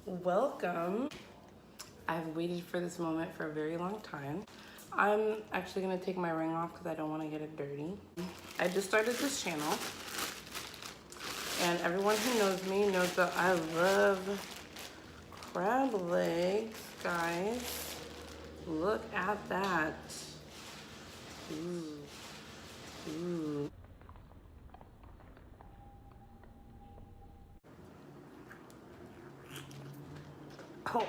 Welcome. I've waited for this moment for a very long time. I'm actually gonna take my ring off because I don't want to get it dirty. I just started this channel, and everyone who knows me knows that I love crab legs, guys. Look at that. Ooh. Ooh. Oh.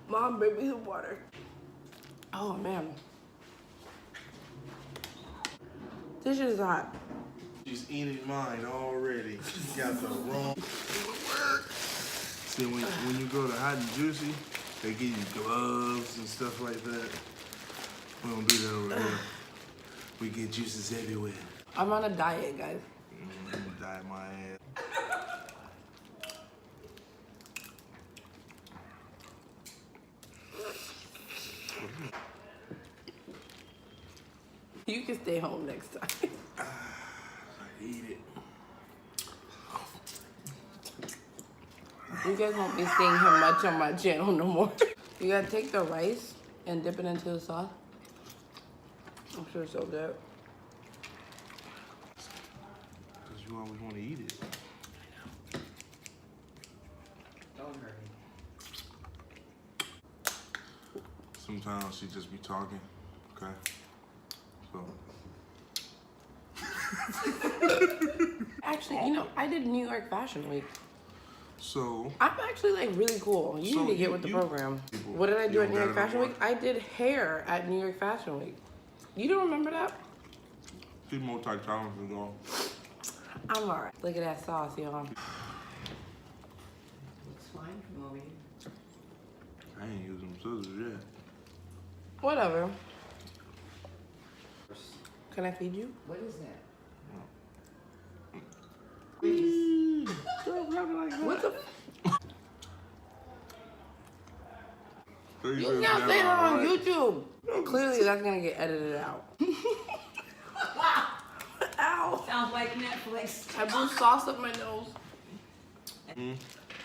Mom, bring me some water. Oh man. This is hot. She's eating mine already. She got the wrong. See, when you go to Hot and Juicy, they give you gloves and stuff like that. We don't do that over here. We get juices everywhere. I'm on a diet, guys. I'm gonna dye my ass. You can stay home next time. I eat it. You guys won't be seeing him much on my channel no more. You gotta take the rice and dip it into the sauce. I'm sure it's so good. Because you always want to eat it. Don't hurt me. Sometimes she just be talking, okay? So. Actually, you know, I did New York Fashion Week. So. I'm actually like really cool. You need to get with the program. What did I do at New York Fashion Week? I did hair at New York Fashion Week. You don't remember that? She's multi-talented, though. I'm alright. Look at that sauce, y'all. Looks fine from over here. I ain't using scissors yet. Whatever. Can I feed you? What is that? Please. What the? You can't say that on YouTube. Clearly, that's gonna get edited out. Ow. Sounds like Netflix. I blew sauce up my nose.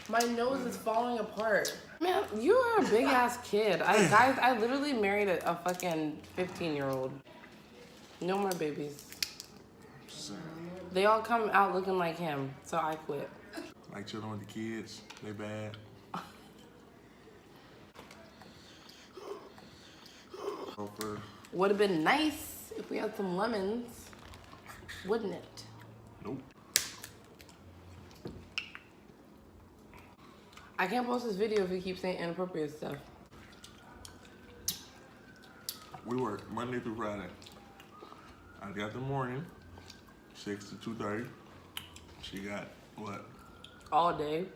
My nose is falling apart. Man, you are a big ass kid. Guys, I literally married a fucking 15-year-old. No more babies. They all come out looking like him, so I quit. Like chilling with the kids, they bad. Would have been nice if we had some lemons, wouldn't it? Nope. I can't post this video if you keep saying inappropriate stuff. We work Monday through Friday. I got the morning, 6 to 2:30. She got what? All day.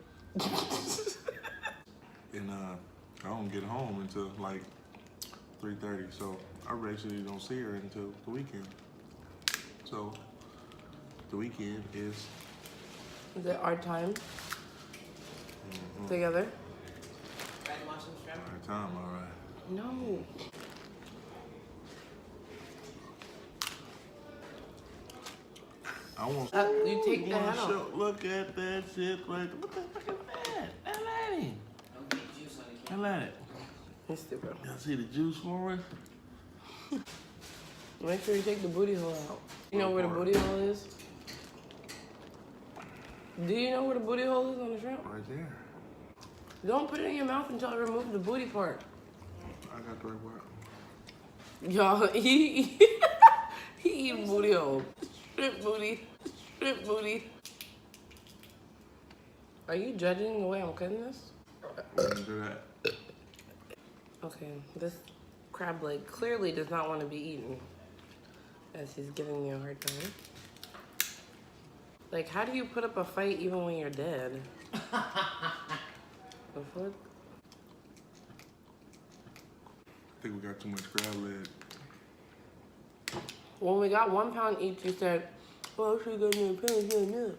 And I don't get home until like 3:30, so I basically don't see her until the weekend. So the weekend is it our time together? Ready to watch some shrimp? our time, all right. No. I want You take the hat off. Look at that shit right there. What the fuck is that? That lady. Don't get juice on the I camera. like it. You're stupid. Y'all see the juice for us? Make sure you take the booty hole out. You know where the booty hole is? Do you know where the booty hole is on the shrimp? Right there. Don't put it in your mouth until I remove the booty part. I got the right word. Y'all, he eat booty hole. Strip booty. Strip booty. Are you judging the way I'm cutting this? We're gonna do that. Okay, this crab leg clearly does not want to be eaten, as he's giving me a hard time. Like, how do you put up a fight even when you're dead? The fuck? I think we got too much crab leg. When we got 1 pound each, you said, well, I should got no pounds, no.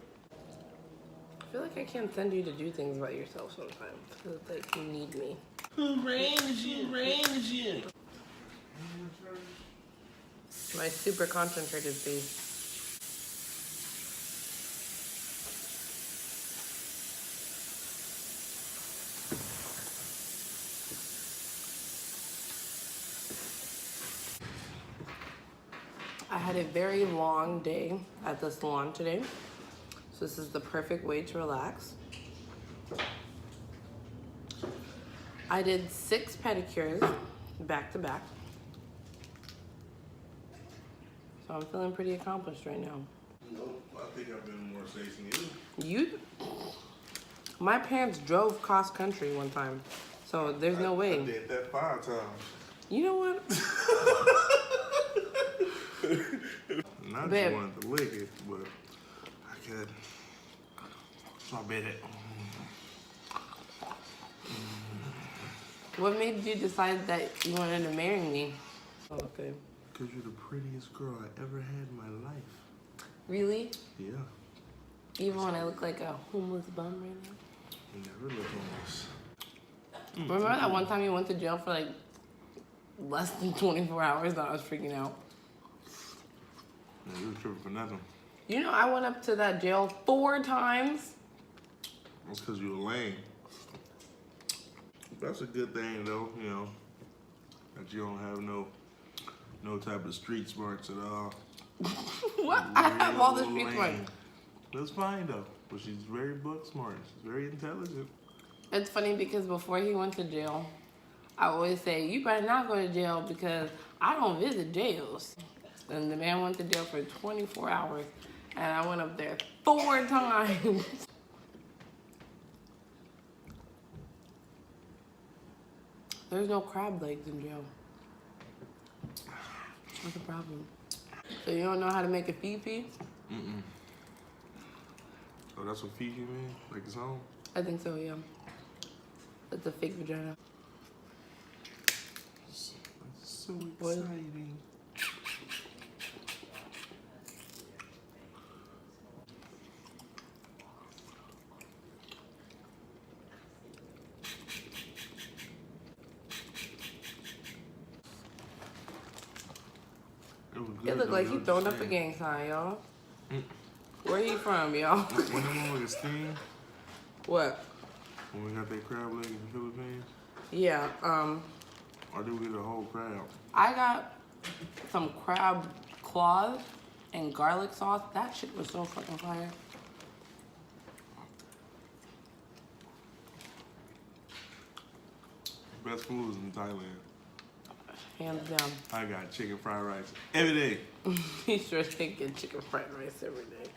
I feel like I can't send you to do things by yourself sometimes. I feel like you need me. Rain is My super concentrated face. had a very long day at the salon today. So this is the perfect way to relax. I did 6 pedicures back to back. So I'm feeling pretty accomplished right now. Nope, I think I've been more safe than you. You? My parents drove cross country one time. So there's no way. I did that 5 times. You know what? Not Babe. just wanted to lick it, but I could. So I bet it. What made you decide that you wanted to marry me? Oh, okay. Because you're the prettiest girl I ever had in my life. Really? Yeah. Even when I look like a homeless bum right now? You never look homeless. Remember that one time you went to jail for like less than 24 hours that I was freaking out? Yeah, you were tripping for nothing. You know, I went up to that jail 4 times. That's because you were lame. That's a good thing, though, you know, that you don't have no type of street smarts at all. What? I have all the Real street lame. smarts. That's fine, though. But she's very book smart. She's very intelligent. It's funny because before he went to jail, I always say, you better not go to jail because I don't visit jails. And the man went to jail for 24 hours and I went up there 4 times. There's no crab legs in jail. What's the problem? So you don't know how to make a fifi? Mm-mm. Oh, that's what Fiji mean? Like it's home? I think so, yeah. That's a fake vagina. That's so What? exciting. It looked like he throwing up a gang sign, y'all. Where he from, y'all? When them was steam, What? when we got that crab leg in the Philippines, Yeah, or did we get a whole crab? I got some crab claws and garlic sauce. That shit was so fucking fire. Best foods in Thailand. Hands down. I got chicken fried rice every day. He sure did get chicken fried rice every day.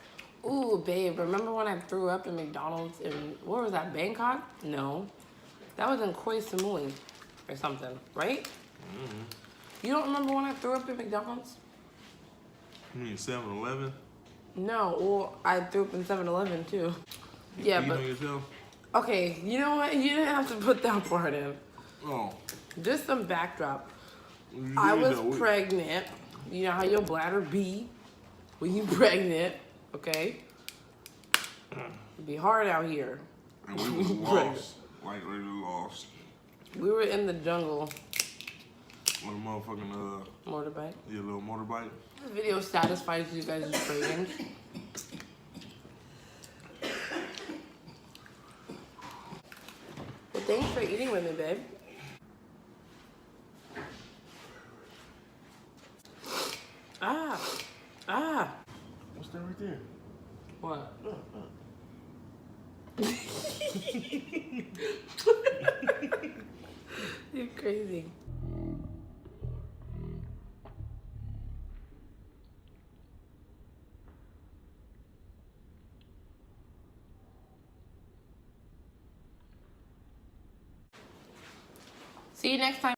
Ooh, babe, remember when I threw up in McDonald's in, where was that, Bangkok? No. That was in Koh Samui or something, right? Mm-hmm. You don't remember when I threw up in McDonald's? You mean 7-Eleven? No, well, I threw up in 7-Eleven too. Yeah, You but, know yourself? okay, you know what? You didn't have to put that part in. Oh. Just some backdrop. You I did was know it. pregnant. You know how your bladder be when you pregnant, okay? It'd be hard out here. And we was lost. Like, we were lost. We were in the jungle. On a motherfucking, Motorbike. your little motorbike. This video satisfies you guys' cravings. Well, thanks for eating with me, babe. Ah. What's that right there? What? You're crazy. See you next time.